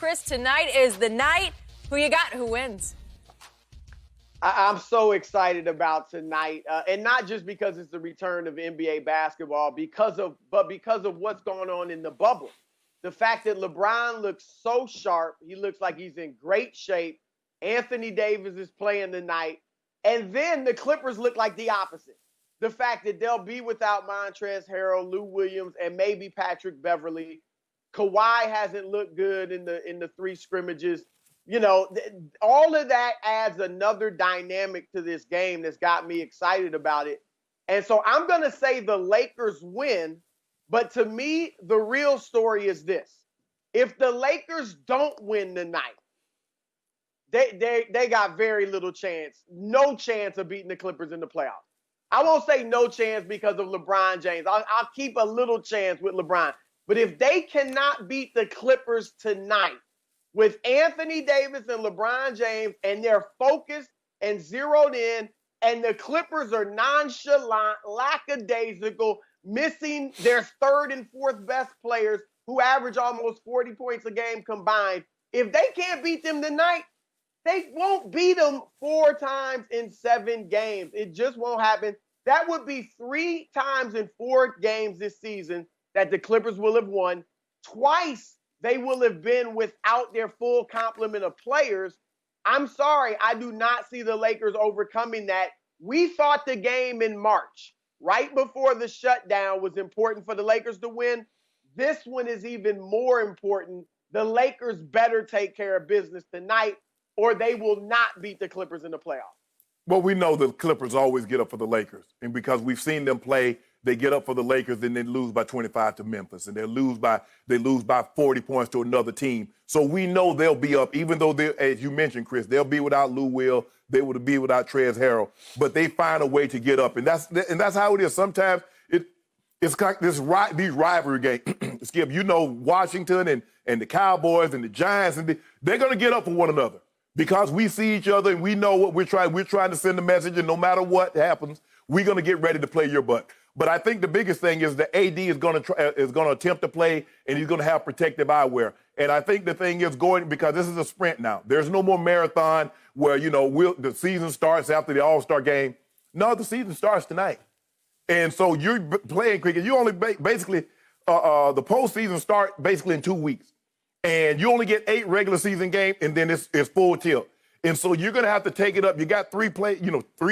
Chris, tonight is the night. Who you got? Who wins? I'm so excited about tonight, and not just because it's the return of NBA basketball, but because of what's going on in the bubble. The fact that LeBron looks so sharp, he looks like he's in great shape. Anthony Davis is playing tonight, and then the Clippers look like the opposite. The fact that they'll be without Montrezl Harrell, Lou Williams, and maybe Patrick Beverly. Kawhi hasn't looked good in the three scrimmages. You know, all of that adds another dynamic to this game that's got me excited about it. And so I'm going to say the Lakers win. But to me, the real story is this. If the Lakers don't win tonight, they got very little chance, no chance of beating the Clippers in the playoffs. I won't say no chance because of LeBron James. I'll keep a little chance with LeBron. But if they cannot beat the Clippers tonight, with Anthony Davis and LeBron James, and they're focused and zeroed in, and the Clippers are nonchalant, lackadaisical, missing their third and fourth best players who average almost 40 points a game combined. If they can't beat them tonight, they won't beat them 4 times in 7 games. It just won't happen. That would be 3 times in 4 games this season that the Clippers will have won. Twice they will have been without their full complement of players. I'm sorry, I do not see the Lakers overcoming that. We thought the game in March, right before the shutdown, was important for the Lakers to win. This one is even more important. The Lakers better take care of business tonight, or they will not beat the Clippers in the playoffs. Well, we know the Clippers always get up for the Lakers. And because we've seen them play, they get up for the Lakers and then lose by 25 to Memphis. And they lose by 40 points to another team. So we know they'll be up, even though, as you mentioned, Chris, they'll be without Lou Will. They would be without Trez Harrell. But they find a way to get up. And that's how it is. Sometimes it's like these rivalry games. Skip, you know, Washington and the Cowboys and the Giants, and they're going to get up for one another. Because we see each other and we know what we're trying to send a message, and no matter what happens, we're going to get ready to play your butt. But I think the biggest thing is the AD is going to attempt to play, and he's going to have protective eyewear. And I think the thing is because this is a sprint now. There's no more marathon where, you know, the season starts after the All-Star game. No, the season starts tonight. And so you're playing cricket. You only basically the postseason start basically in 2 weeks. And you only get 8 regular season games, and then it's full tilt. And so you're going to have to take it up. You got 3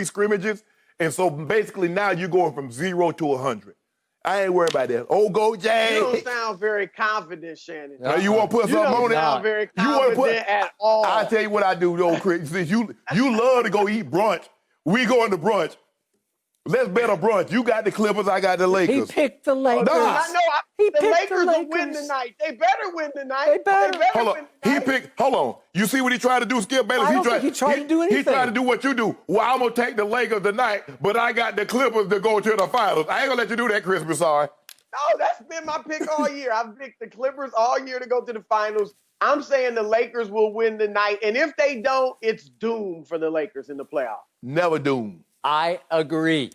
scrimmages. And so basically now you're going from 0 to 100. I ain't worried about that. Oh, go Jay. You don't sound very confident, Shannon. You want to put something on it? You don't sound very confident at all. I'll tell you what I do, though, Chris. You love to go eat brunch. We going to brunch. Let's bet a brunch. You got the Clippers, I got the Lakers. He picked the Lakers. The Lakers will win tonight. They better win tonight. They better win tonight. Hold on. You see what he tried to do, Skip Bayless? I don't think he tried to do anything. He tried to do what you do. Well, I'm going to take the Lakers tonight, but I got the Clippers to go to the finals. I ain't going to let you do that, Chris Broussard. No, that's been my pick all year. I've picked the Clippers all year to go to the finals. I'm saying the Lakers will win tonight. And if they don't, it's doom for the Lakers in the playoffs. Never doom. I agree.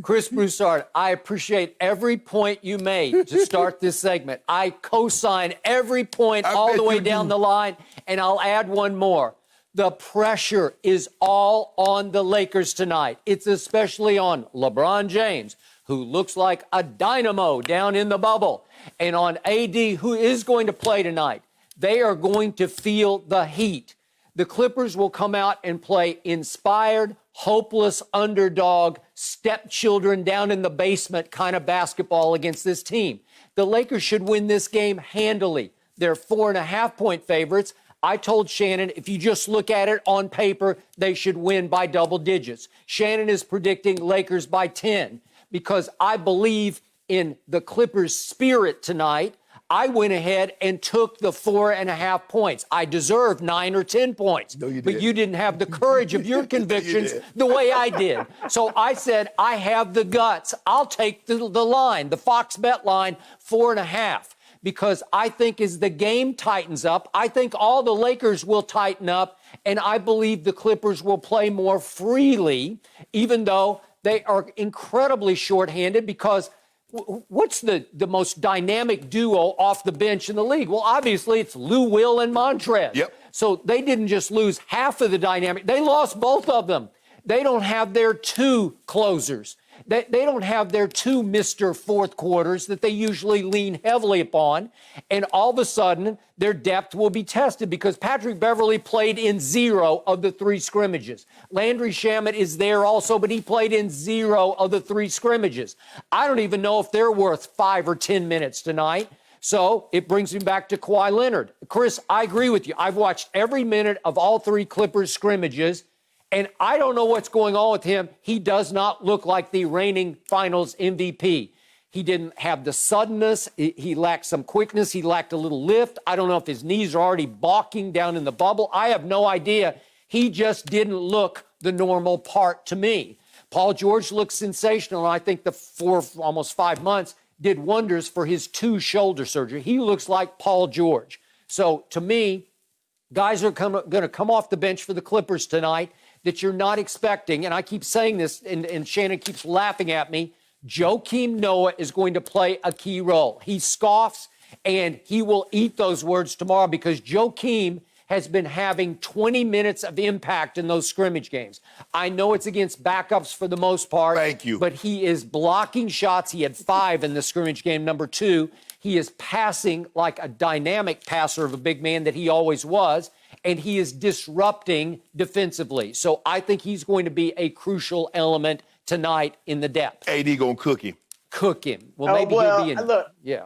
Chris Broussard, I appreciate every point you made to start this segment. I co-sign every point all the way down the line, and I'll add one more. The pressure is all on the Lakers tonight. It's especially on LeBron James, who looks like a dynamo down in the bubble, and on AD, who is going to play tonight. They are going to feel the heat. The Clippers will come out and play inspired, hopeless underdog, stepchildren down in the basement kind of basketball against this team. The Lakers should win this game handily. They're 4.5-point favorites. I told Shannon, if you just look at it on paper, they should win by double digits. Shannon is predicting Lakers by 10 because I believe in the Clippers' spirit tonight. I went ahead and took the 4.5 points. I deserved 9 or 10 points. No, you didn't. But you didn't have the courage of your convictions the way I did. So I said, I have the guts. I'll take the line, the Fox bet line, 4.5. Because I think as the game tightens up, I think all the Lakers will tighten up, and I believe the Clippers will play more freely, even though they are incredibly shorthanded because what's the most dynamic duo off the bench in the league? Well, obviously, it's Lou Will and Montrez. Yep. So they didn't just lose half of the dynamic. They lost both of them. They don't have their two closers. They don't have their two Mr. Fourth Quarters that they usually lean heavily upon. And all of a sudden, their depth will be tested because Patrick Beverley played in 0 of the 3 scrimmages. Landry Shamet is there also, but he played in 0 of the 3 scrimmages. I don't even know if they're worth 5 or 10 minutes tonight. So it brings me back to Kawhi Leonard. Chris, I agree with you. I've watched every minute of all 3 Clippers scrimmages. And I don't know what's going on with him. He does not look like the reigning finals MVP. He didn't have the suddenness. He lacked some quickness. He lacked a little lift. I don't know if his knees are already balking down in the bubble. I have no idea. He just didn't look the normal part to me. Paul George looks sensational. And I think the almost 5 months did wonders for his 2 shoulder surgery. He looks like Paul George. So to me, guys are going to come off the bench for the Clippers tonight that you're not expecting, and I keep saying this, and Shannon keeps laughing at me, Joakim Noah is going to play a key role. He scoffs, and he will eat those words tomorrow because Joakim has been having 20 minutes of impact in those scrimmage games. I know it's against backups for the most part. Thank you. But he is blocking shots. He had 5 in the scrimmage game, number 2. He is passing like a dynamic passer of a big man that he always was, and he is disrupting defensively. So I think he's going to be a crucial element tonight in the depth. AD gonna cook him. Cook him. Well, maybe he'll be in. Look, yeah.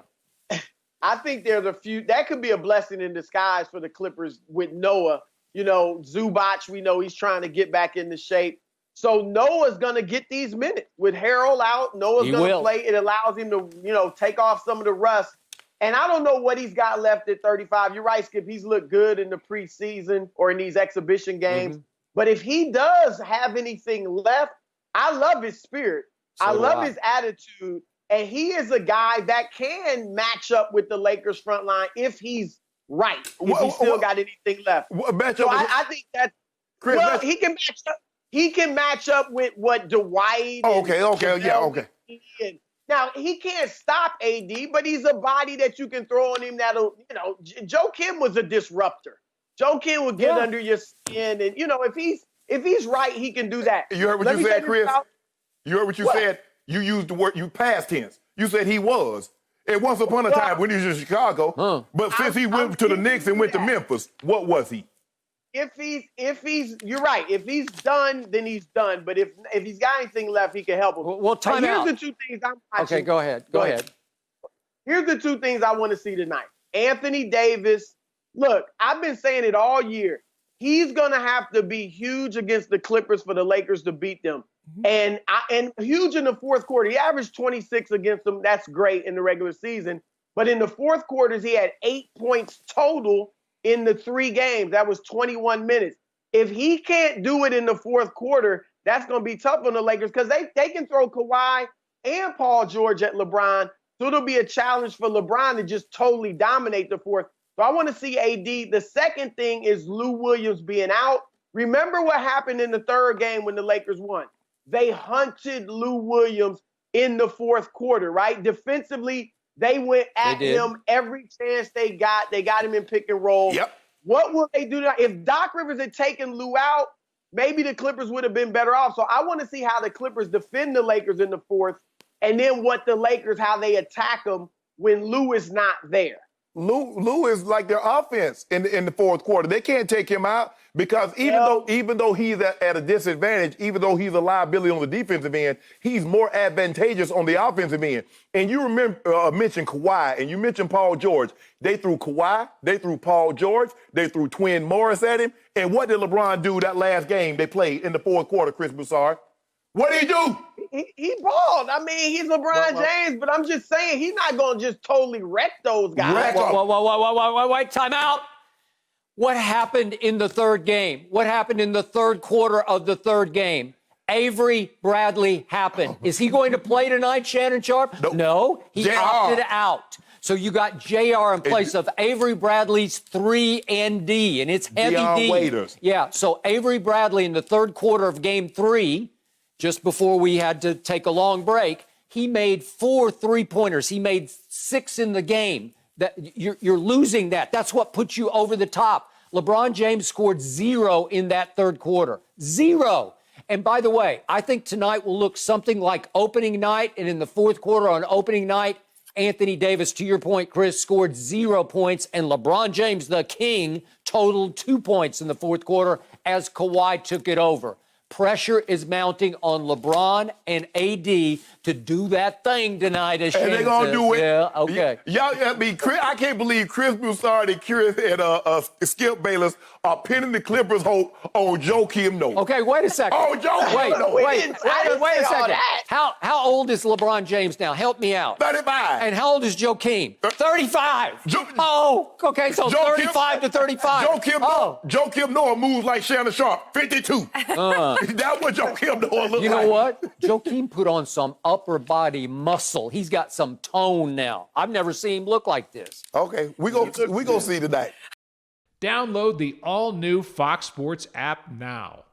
I think there's a few that could be a blessing in disguise for the Clippers with Noah. You know, Zubac, we know he's trying to get back into shape. So Noah's gonna get these minutes. With Harrell out, Noah's gonna play. It allows him to, take off some of the rust. And I don't know what he's got left at 35. You're right, Skip. He's looked good in the preseason or in these exhibition games. Mm-hmm. But if he does have anything left, I love his spirit. I love his attitude. And he is a guy that can match up with the Lakers front line if he's right. If he's still got anything left. I think that Chris, he can match up. He can match up with what Dwight. Okay. Now, he can't stop AD, but he's a body that you can throw on him that'll, Joakim was a disruptor. Joakim will get under your skin. And, if he's right, he can do that. You heard what you said, Chris? You heard what you said? You used the word, you past tense. You said he was. And once upon a time when he was in Chicago, but since he went to the Knicks and went to Memphis, what was he? If he's, you're right. If he's done, then he's done. But if he's got anything left, he can help him. Well, time out. Here's the 2 things I'm watching. Okay, go ahead. Go ahead. Here's the 2 things I want to see tonight. Anthony Davis. Look, I've been saying it all year. He's going to have to be huge against the Clippers for the Lakers to beat them. And huge in the fourth quarter. He averaged 26 against them. That's great in the regular season. But in the fourth quarters, he had 8 points total in the 3 games. That was 21 minutes. If he can't do it in the fourth quarter, that's going to be tough on the Lakers because they can throw Kawhi and Paul George at LeBron. So it'll be a challenge for LeBron to just totally dominate the fourth. So I want to see AD. The second thing is Lou Williams being out. Remember what happened in the 3rd game when the Lakers won? They hunted Lou Williams in the fourth quarter, right? Defensively, they went at him every chance they got. They got him in pick and roll. Yep. What will they do now? If Doc Rivers had taken Lou out, maybe the Clippers would have been better off. So I want to see how the Clippers defend the Lakers in the fourth, and then what the Lakers, how they attack them when Lou is not there. Lou is like their offense in the fourth quarter. They can't take him out because even though he's at a disadvantage, even though he's a liability on the defensive end, he's more advantageous on the offensive end. And you remember mentioned Kawhi and you mentioned Paul George. They threw Kawhi, they threw Paul George, they threw Twin Morris at him. And what did LeBron do that last game they played in the fourth quarter, Chris Broussard? What did he do? He balled. I mean, he's LeBron James, but I'm just saying he's not going to just totally wreck those guys. Wait, time out. What happened in the 3rd game? What happened in the 3rd quarter of the 3rd game? Avery Bradley happened. Is he going to play tonight, Shannon Sharpe? Nope. No, he opted out. So you got JR in place of Avery Bradley's 3 and D, and it's heavy D. Waiters. Yeah, so Avery Bradley in the 3rd quarter of game 3, just before we had to take a long break, He made 4 3-pointers. He made 6 in the game. That you're losing that. That's what puts you over the top. LeBron James scored 0 in that third quarter. 0. And by the way, I think tonight will look something like opening night. And in the fourth quarter on opening night, Anthony Davis, to your point, Chris, scored 0 points. And LeBron James, the king, totaled 2 points in the fourth quarter as Kawhi took it over. Pressure is mounting on LeBron and AD to do that thing tonight. As And they're going to do it. Yeah, okay. I can't believe Chris Broussard and Skip Bayless are pinning the Clippers' hope on Joakim Noah. Okay, wait a second. Oh, Joakim Noah. Wait a second. How old is LeBron James now? Help me out. 35. And how old is Joakim? 35. Okay, so 35 to 35. Joakim Noah moves like Shannon Sharpe, 52. That's what Joakim Noah looks like. You know what? Joakim put on some upper body muscle. He's got some tone now. I've never seen him look like this. Okay, we gonna see tonight. Download the all-new Fox Sports app now.